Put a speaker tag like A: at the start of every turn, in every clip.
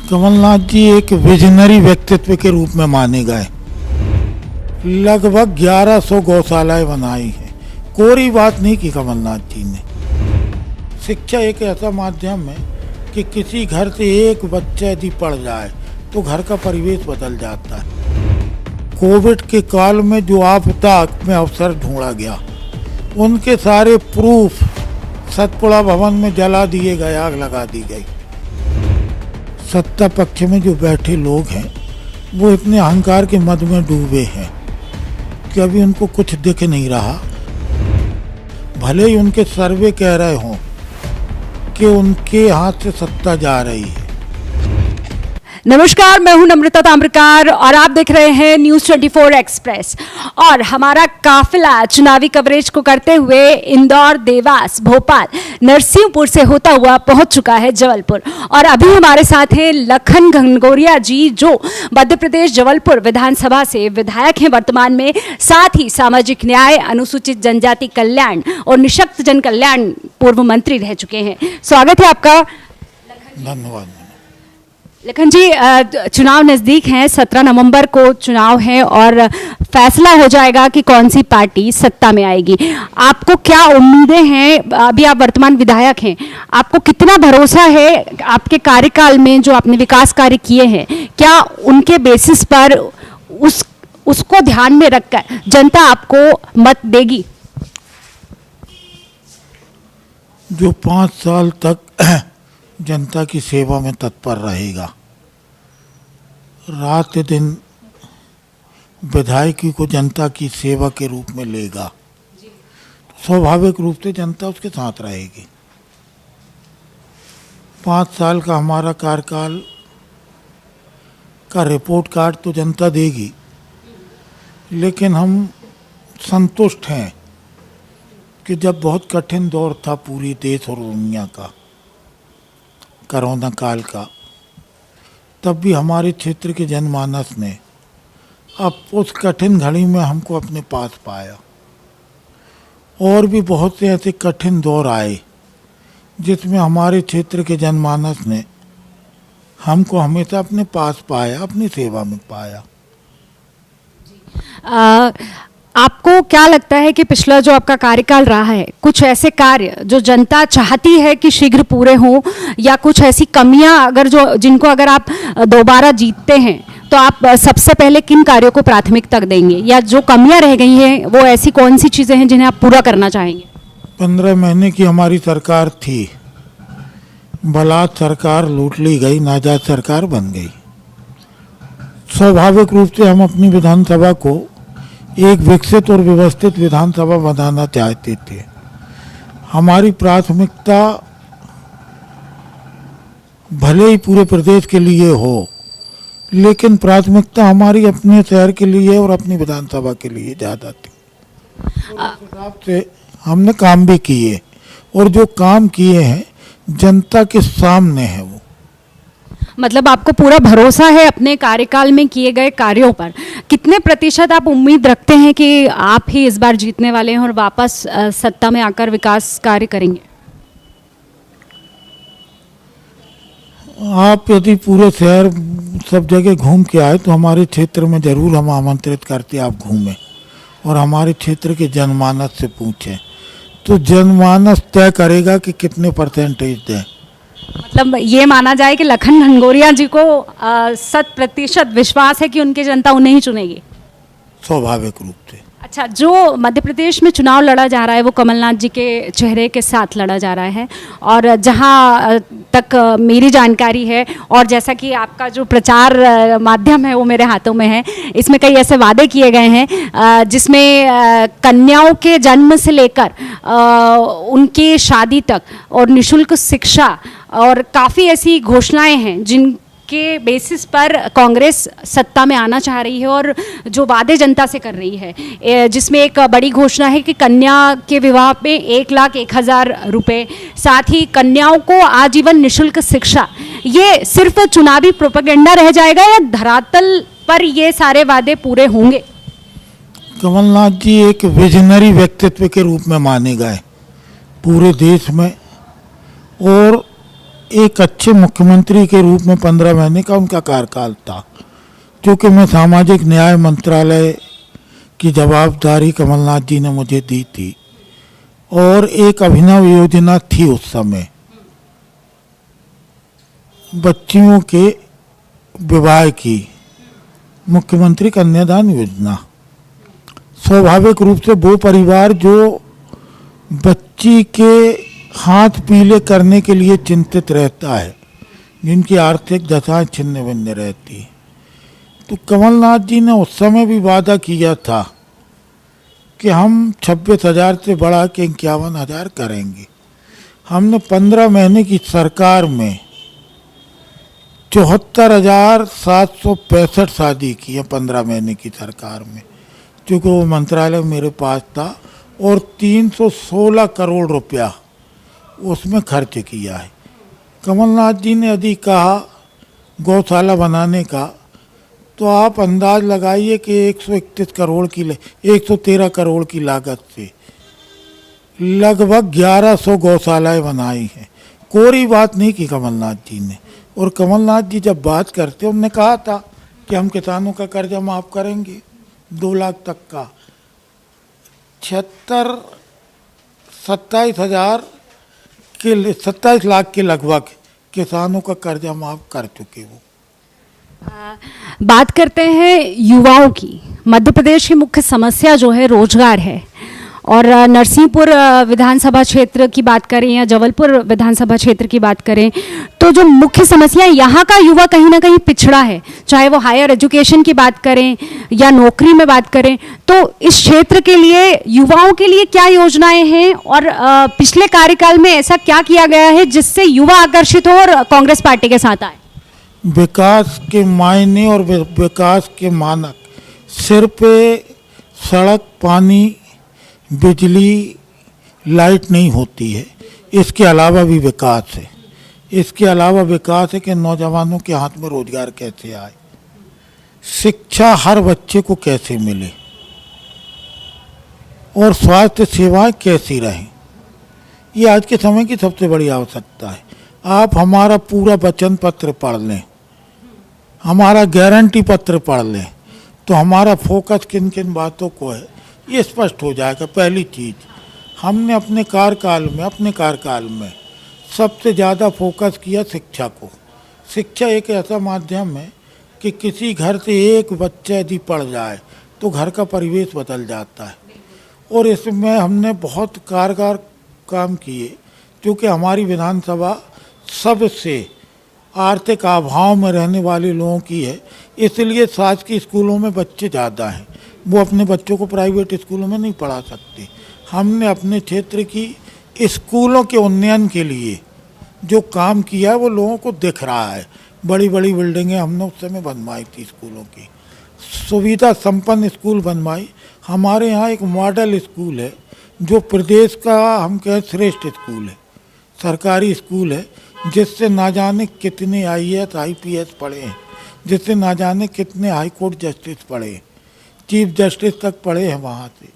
A: कमलनाथ जी एक विजनरी व्यक्तित्व के रूप में माने गए। लगभग 1100 गौशालाएं बनाई हैं। कोरी बात नहीं की कमलनाथ जी ने। शिक्षा एक ऐसा माध्यम है कि किसी घर से एक बच्चा यदि पढ़ जाए तो घर का परिवेश बदल जाता है। कोविड के काल में जो आपदा में अवसर ढूंढा गया, उनके सारे प्रूफ सतपुड़ा भवन में जला दिए गए, आग लगा दी गई। सत्ता पक्ष में जो बैठे लोग हैं वो इतने अहंकार के मद में डूबे हैं कि अभी उनको कुछ दिख नहीं रहा। भले ही उनके सर्वे कह रहे हों कि उनके हाथ से सत्ता जा रही है।
B: नमस्कार, मैं हूं नम्रता ताम्रकार और आप देख रहे हैं न्यूज़ 24 एक्सप्रेस। और हमारा काफिला चुनावी कवरेज को करते हुए इंदौर, देवास, भोपाल, नरसिंहपुर से होता हुआ पहुंच चुका है जबलपुर। और अभी हमारे साथ हैं लखन घनघोरिया जी, जो मध्य प्रदेश जबलपुर विधानसभा से विधायक हैं वर्तमान में, साथ ही सामाजिक न्याय, अनुसूचित जनजाति कल्याण और निःशक्त जन कल्याण पूर्व मंत्री रह चुके हैं। स्वागत है आपका।
A: धन्यवाद।
B: लखन जी, चुनाव नज़दीक हैं, 17 नवंबर को चुनाव है और फैसला हो जाएगा कि कौन सी पार्टी सत्ता में आएगी। आपको क्या उम्मीदें हैं? अभी आप वर्तमान विधायक हैं, आपको कितना भरोसा है आपके कार्यकाल में जो आपने विकास कार्य किए हैं, क्या उनके बेसिस पर उसको ध्यान में रखकर जनता आपको मत देगी?
A: जो 5 साल तक जनता की सेवा में तत्पर रहेगा, रात दिन विधायकी को जनता की सेवा के रूप में लेगा, स्वाभाविक रूप से जनता उसके साथ रहेगी। 5 साल का हमारा कार्यकाल का रिपोर्ट कार्ड तो जनता देगी, लेकिन हम संतुष्ट हैं कि जब बहुत कठिन दौर था पूरी देश और दुनिया का, कोरोना काल का, तब भी हमारे क्षेत्र के जनमानस ने अब उस कठिन घड़ी में हमको अपने पास पाया। और भी बहुत से ऐसे कठिन दौर आए जिसमें हमारे क्षेत्र के जनमानस ने हमको हमेशा अपने पास पाया, अपनी सेवा में पाया।
B: आपको क्या लगता है कि पिछला जो आपका कार्यकाल रहा है, कुछ ऐसे कार्य जो जनता चाहती है कि शीघ्र पूरे हों, या कुछ ऐसी कमियां अगर जिनको अगर आप दोबारा जीतते हैं तो आप सबसे पहले किन कार्यों को प्राथमिकता देंगे, या जो कमियां रह गई हैं वो ऐसी कौन सी चीज़ें हैं जिन्हें आप पूरा करना चाहेंगे?
A: 15 महीने की हमारी सरकार थी, बलात् सरकार लूट ली गई, नाजायज सरकार बन गई। स्वाभाविक रूप से हम अपनी विधानसभा को एक विकसित और व्यवस्थित विधानसभा बनाना चाहते थे। हमारी प्राथमिकता भले ही पूरे प्रदेश के लिए हो, लेकिन प्राथमिकता हमारी अपने शहर के लिए और अपनी विधानसभा के लिए ज़्यादा थी। उस हिसाब से हमने काम भी किए, और जो काम किए हैं जनता के सामने है वो।
B: मतलब आपको पूरा भरोसा है अपने कार्यकाल में किए गए कार्यों पर। कितने प्रतिशत आप उम्मीद रखते हैं कि आप ही इस बार जीतने वाले हैं और वापस सत्ता में आकर विकास कार्य करेंगे?
A: आप यदि पूरे शहर सब जगह घूम के आए तो हमारे क्षेत्र में जरूर हम आमंत्रित करते आप घूमें और हमारे क्षेत्र के जनमानस से पूछें, तो जनमानस तय करेगा कि कितने परसेंटेज दें।
B: मतलब ये माना जाए कि लखन घनघोरिया जी को 100% विश्वास है कि उनकी जनता उन्हें ही चुनेगी?
A: स्वाभाविक रूप से।
B: अच्छा, जो मध्य प्रदेश में चुनाव लड़ा जा रहा है वो कमलनाथ जी के चेहरे के साथ लड़ा जा रहा है, और जहां तक मेरी जानकारी है और जैसा कि आपका जो प्रचार माध्यम है वो मेरे हाथों में है, इसमें कई ऐसे वादे किए गए हैं जिसमें कन्याओं के जन्म से लेकर उनकी शादी तक और निःशुल्क शिक्षा और काफ़ी ऐसी घोषणाएं हैं जिनके बेसिस पर कांग्रेस सत्ता में आना चाह रही है और जो वादे जनता से कर रही है, जिसमें एक बड़ी घोषणा है कि कन्या के विवाह में 1,01,000 रुपये, साथ ही कन्याओं को आजीवन निःशुल्क शिक्षा। ये सिर्फ चुनावी प्रोपेगेंडा रह जाएगा या धरातल पर ये सारे वादे पूरे होंगे?
A: कमलनाथ जी एक विजनरी व्यक्तित्व के रूप में माने गए पूरे देश में, और एक अच्छे मुख्यमंत्री के रूप में 15 महीने का उनका कार्यकाल था, क्योंकि मैं सामाजिक न्याय मंत्रालय की जवाबदारी कमलनाथ जी ने मुझे दी थी और एक अभिनव योजना थी उस समय, बच्चियों के विवाह की, मुख्यमंत्री कन्यादान योजना। स्वाभाविक रूप से वो परिवार जो बच्ची के हाथ पीले करने के लिए चिंतित रहता है, जिनकी आर्थिक दशाएं छिन्न भिन्न रहती है, तो कमलनाथ जी ने उस समय भी वादा किया था कि हम 26,000 से बढ़ा के 51,000 करेंगे। हमने 15 महीने की सरकार में 74,765 शादी की है 15 महीने की सरकार में, क्योंकि वो मंत्रालय मेरे पास था, और 316 करोड़ रुपया उसमें खर्च किया है। कमलनाथ जी ने यदि कहा गौशाला बनाने का, तो आप अंदाज लगाइए कि 131 करोड़ की 113 करोड़ की लागत से लगभग 1100 गौशालाएं बनाई हैं। कोरी बात नहीं की कमलनाथ जी ने। और कमलनाथ जी जब बात करते, उन्होंने कहा था कि हम किसानों का कर्जा माफ़ करेंगे 2 लाख तक का। 27 लाख के लगभग किसानों का कर्जा माफ़ कर चुके वो।
B: बात करते हैं युवाओं की। मध्य प्रदेश की मुख्य समस्या जो है रोजगार है, और नरसिंहपुर विधानसभा क्षेत्र की बात करें या जबलपुर विधानसभा क्षेत्र की बात करें, तो जो मुख्य समस्या यहाँ का युवा कहीं ना कहीं पिछड़ा है, चाहे वो हायर एजुकेशन की बात करें या नौकरी में बात करें। तो इस क्षेत्र के लिए युवाओं के लिए क्या योजनाएं हैं, और पिछले कार्यकाल में ऐसा क्या किया गया है जिससे युवा आकर्षित हो और कांग्रेस पार्टी के साथ आए?
A: विकास के मायने और विकास के मानक सिर्फ सड़क, पानी, बिजली, लाइट नहीं होती है, इसके अलावा भी विकास है। इसके अलावा विकास है कि नौजवानों के हाथ में रोजगार कैसे आए, शिक्षा हर बच्चे को कैसे मिले, और स्वास्थ्य सेवाएं कैसी रहें। ये आज के समय की सबसे बड़ी आवश्यकता है। आप हमारा पूरा वचन पत्र पढ़ लें, हमारा गारंटी पत्र पढ़ लें, तो हमारा फोकस किन किन बातों को है ये स्पष्ट हो जाएगा। पहली चीज़, हमने अपने कार्यकाल में सबसे ज़्यादा फोकस किया शिक्षा को। शिक्षा एक ऐसा माध्यम है कि किसी घर से एक बच्चा यदि पढ़ जाए तो घर का परिवेश बदल जाता है, और इसमें हमने बहुत कारगर काम किए, क्योंकि हमारी विधानसभा सबसे आर्थिक अभाव में रहने वाले लोगों की है, इसलिए शासकीय स्कूलों में बच्चे ज़्यादा हैं, वो अपने बच्चों को प्राइवेट स्कूलों में नहीं पढ़ा सकते। हमने अपने क्षेत्र की स्कूलों के उन्नयन के लिए जो काम किया है वो लोगों को दिख रहा है। बड़ी बड़ी बिल्डिंगें हमने उस समय बनवाई थी, स्कूलों की सुविधा संपन्न स्कूल बनवाई। हमारे यहाँ एक मॉडल स्कूल है जो प्रदेश का हम कहें श्रेष्ठ स्कूल है, सरकारी स्कूल है, जिससे ना जाने कितने IAS IPS पढ़े हैं, जिससे ना जाने कितने हाई कोर्ट जस्टिस पढ़े हैं, चीफ जस्टिस तक पढ़े हैं वहाँ से।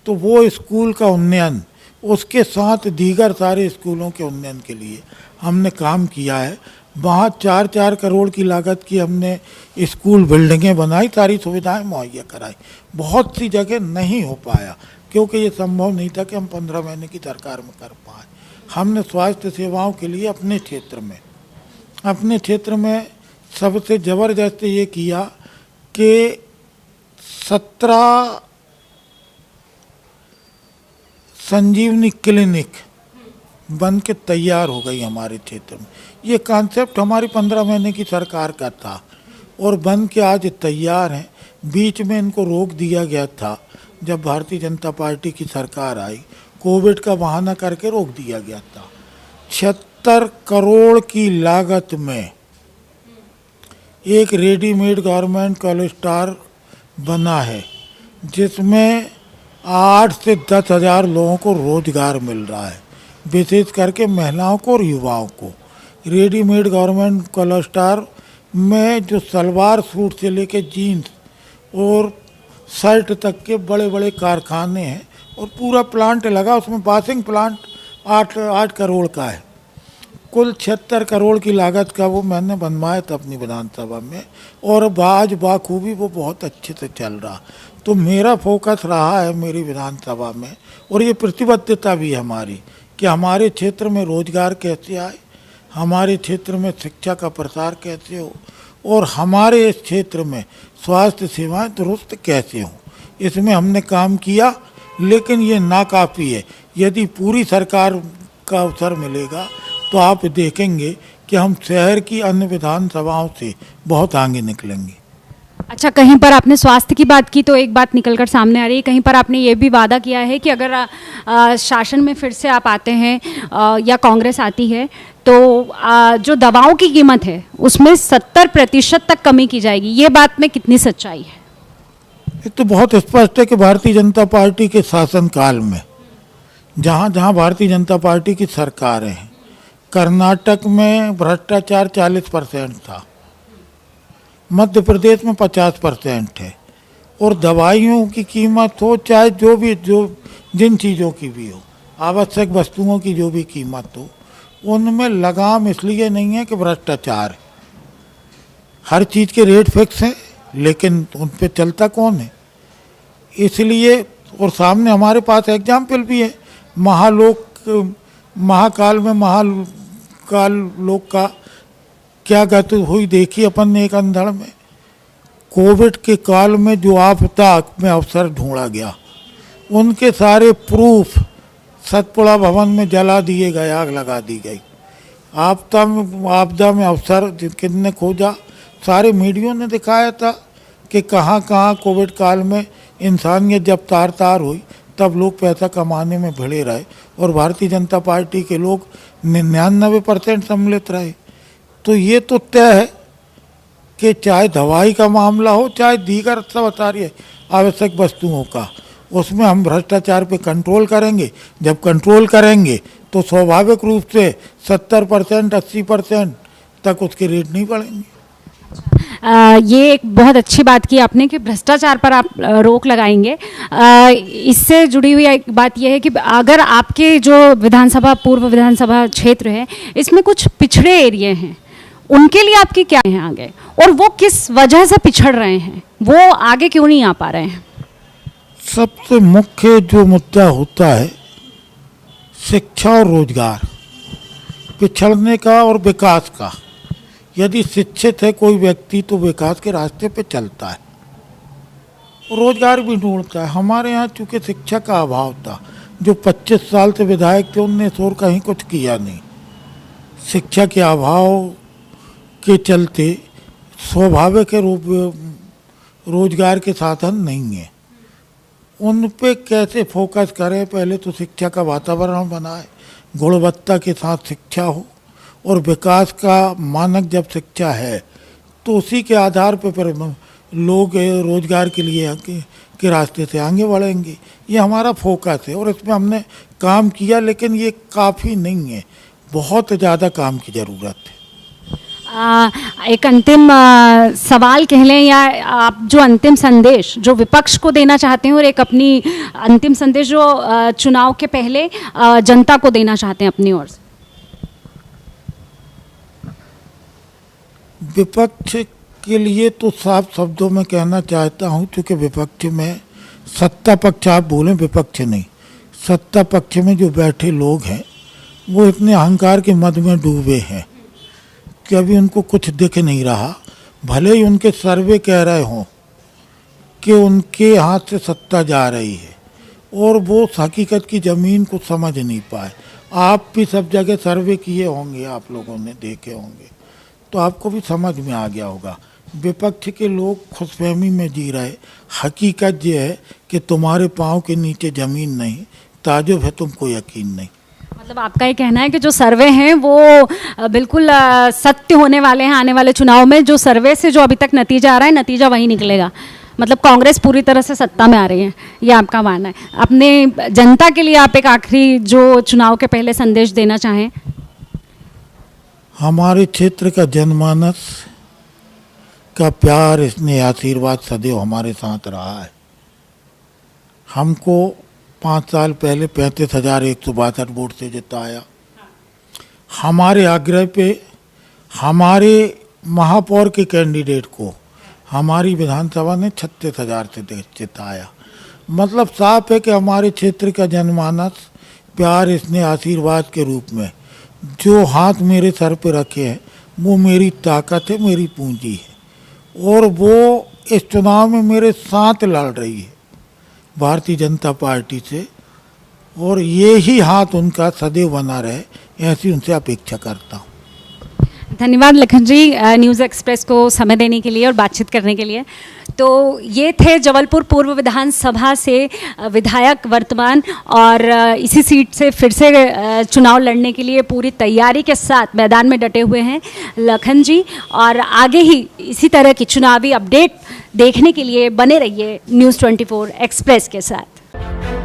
A: तो वो स्कूल का उन्नयन, उसके साथ दीगर सारे स्कूलों के उन्नयन के लिए हमने काम किया है। वहाँ 4-4 करोड़ की लागत की हमने स्कूल बिल्डिंगें बनाई, सारी सुविधाएं मुहैया कराई। बहुत सी जगह नहीं हो पाया क्योंकि ये संभव नहीं था कि हम 15 महीने की सरकार में कर पाए। हमने स्वास्थ्य सेवाओं के लिए अपने क्षेत्र में सबसे ज़बरदस्त ये किया कि 17 संजीवनी क्लिनिक बन के तैयार हो गई हमारे क्षेत्र में। ये कॉन्सेप्ट हमारी 15 महीने की सरकार का था और बन के आज तैयार हैं। बीच में इनको रोक दिया गया था जब भारतीय जनता पार्टी की सरकार आई, कोविड का बहाना करके रोक दिया गया था। 76 करोड़ की लागत में एक रेडीमेड गारमेंट कॉलेस्टार बना है, जिसमें 8 से 10 हज़ार लोगों को रोजगार मिल रहा है, विशेष करके महिलाओं को और युवाओं को। रेडीमेड गारमेंट कॉलेस्टार में जो सलवार सूट से लेके जीन्स और शर्ट तक के बड़े बड़े कारखाने हैं और पूरा प्लांट लगा, उसमें वाशिंग प्लांट 8 करोड़ का है। कुल 76 करोड़ की लागत का वो मैंने बनवाया था अपनी विधानसभा में, और आज बाखूबी वो बहुत अच्छे से चल रहा। तो मेरा फोकस रहा है मेरी विधानसभा में, और ये प्रतिबद्धता भी है हमारी कि हमारे क्षेत्र में रोजगार कैसे आए, हमारे क्षेत्र में शिक्षा का प्रसार कैसे हो, और हमारे इस क्षेत्र में स्वास्थ्य सेवाएं दुरुस्त कैसे हों। इसमें हमने काम किया, लेकिन ये नाकाफ़ी है। यदि पूरी सरकार का अवसर मिलेगा तो आप देखेंगे कि हम शहर की अन्य विधानसभाओं से बहुत आगे निकलेंगे।
B: अच्छा, कहीं पर आपने स्वास्थ्य की बात की तो एक बात निकलकर सामने आ रही है, कहीं पर आपने ये भी वादा किया है कि अगर शासन में फिर से आप आते हैं या कांग्रेस आती है तो जो दवाओं की कीमत है उसमें 70% तक कमी की जाएगी। ये बात में कितनी सच्चाई है?
A: ये तो बहुत स्पष्ट है कि भारतीय जनता पार्टी के शासनकाल में जहाँ जहाँ भारतीय जनता पार्टी की सरकारें हैं, कर्नाटक में भ्रष्टाचार 40% था, मध्य प्रदेश में 50% है, और दवाइयों की कीमत हो चाहे जो जिन चीज़ों की भी हो, आवश्यक वस्तुओं की जो भी कीमत हो, उनमें लगाम इसलिए नहीं है कि भ्रष्टाचार है। हर चीज़ के रेट फिक्स हैं, लेकिन उन पे चलता कौन है? इसलिए, और सामने हमारे पास एग्जाम्पल भी है, महाकाल में महाकाल लोक का क्या गति हुई देखी अपन ने एक अंधड़ में। कोविड के काल में जो आपदा में अवसर ढूंढा गया, उनके सारे प्रूफ सतपुड़ा भवन में जला दिए गए, आग लगा दी गई। आपदा में अवसर किसने खोजा? सारे मीडिया ने दिखाया था कि कहाँ कहाँ कोविड काल में इंसानियत जब तार तार हुई तब लोग पैसा कमाने में भिड़े रहे, और भारतीय जनता पार्टी के लोग 99% सम्मिलित रहे। तो ये तो तय है कि चाहे दवाई का मामला हो चाहे दीगर सब सारी आवश्यक वस्तुओं का, उसमें हम भ्रष्टाचार पे कंट्रोल करेंगे। जब कंट्रोल करेंगे तो स्वाभाविक रूप से 70% 80% तक उसके रेट नहीं बढ़ेंगे।
B: ये एक बहुत अच्छी बात की आपने कि भ्रष्टाचार पर आप रोक लगाएंगे। इससे जुड़ी हुई एक बात यह है कि अगर आपके जो विधानसभा पूर्व विधानसभा क्षेत्र है इसमें कुछ पिछड़े एरिया हैं, उनके लिए आपकी क्या है आगे, और वो किस वजह से पिछड़ रहे हैं, वो आगे क्यों नहीं आ पा रहे हैं?
A: सबसे मुख्य जो मुद्दा होता है शिक्षा और रोजगार, पिछड़ने का और विकास का। यदि शिक्षित है कोई व्यक्ति तो विकास के रास्ते पे चलता है, रोजगार भी ढूंढता है। हमारे यहाँ चूँकि शिक्षा का अभाव था, जो 25 साल से विधायक थे उनने शोर कहीं कुछ किया नहीं। शिक्षा के अभाव के चलते स्वाभाविक है रोजगार के साधन नहीं है। उन पे कैसे फोकस करें? पहले तो शिक्षा का वातावरण बनाए, गुणवत्ता के साथ शिक्षा हो, और विकास का मानक जब शिक्षा है तो उसी के आधार पर फिर लोग रोजगार के लिए के रास्ते से आगे बढ़ेंगे। ये हमारा फोकस है और इसमें हमने काम किया, लेकिन ये काफ़ी नहीं है, बहुत ज़्यादा काम की ज़रूरत है।
B: एक अंतिम सवाल कह लें, या आप जो अंतिम संदेश जो विपक्ष को देना चाहते हैं, और एक अपनी अंतिम संदेश जो चुनाव के पहले जनता को देना चाहते हैं अपनी ओर से।
A: विपक्ष के लिए तो साफ शब्दों में कहना चाहता हूँ, क्योंकि विपक्ष में सत्ता पक्ष आप बोलें, विपक्ष नहीं, सत्ता पक्ष में जो बैठे लोग हैं वो इतने अहंकार के मद में डूबे हैं कि अभी उनको कुछ दिख नहीं रहा। भले ही उनके सर्वे कह रहे हों कि उनके हाथ से सत्ता जा रही है, और वो हकीकत की ज़मीन को समझ नहीं पाए। आप भी सब जगह सर्वे किए होंगे, आप लोगों ने देखे होंगे, तो आपको भी समझ में आ गया होगा। विपक्ष के लोग खुशफहमी में जी रहे। हकीकत ये है कि तुम्हारे पाँव के नीचे ज़मीन नहीं, ताजुब है तुमको यकीन नहीं।
B: मतलब आपका ये कहना है कि जो सर्वे हैं वो बिल्कुल सत्य होने वाले हैं। आने वाले चुनाव में जो सर्वे से जो अभी तक नतीजा आ रहा है, नतीजा वही निकलेगा। मतलब कांग्रेस पूरी तरह से सत्ता में आ रही है, ये आपका मानना है। अपने जनता के लिए आप एक आखिरी जो चुनाव के पहले संदेश देना चाहें?
A: हमारे क्षेत्र का जनमानस का प्यार, इसने आशीर्वाद सदैव हमारे साथ रहा है। हमको 5 साल पहले 35,162 वोट से जिताया। हमारे आग्रह पे हमारे महापौर के कैंडिडेट को हमारी विधानसभा ने 36,000 से जिताया। मतलब साफ है कि हमारे क्षेत्र का जनमानस प्यार, स्नेह, आशीर्वाद के रूप में जो हाथ मेरे सर पे रखे हैं वो मेरी ताकत है, मेरी पूंजी है। और वो इस चुनाव में मेरे साथ लड़ रही है भारतीय जनता पार्टी से, और ये ही हाथ उनका सदैव बना रहे, ऐसी उनसे अपेक्षा करता हूँ।
B: धन्यवाद लखन जी न्यूज़ एक्सप्रेस को समय देने के लिए और बातचीत करने के लिए। तो ये थे जबलपुर पूर्व विधानसभा से विधायक वर्तमान और इसी सीट से फिर से चुनाव लड़ने के लिए पूरी तैयारी के साथ मैदान में डटे हुए हैं लखन जी। और आगे ही इसी तरह की चुनावी अपडेट देखने के लिए बने रहिए न्यूज़ 24 एक्सप्रेस के साथ।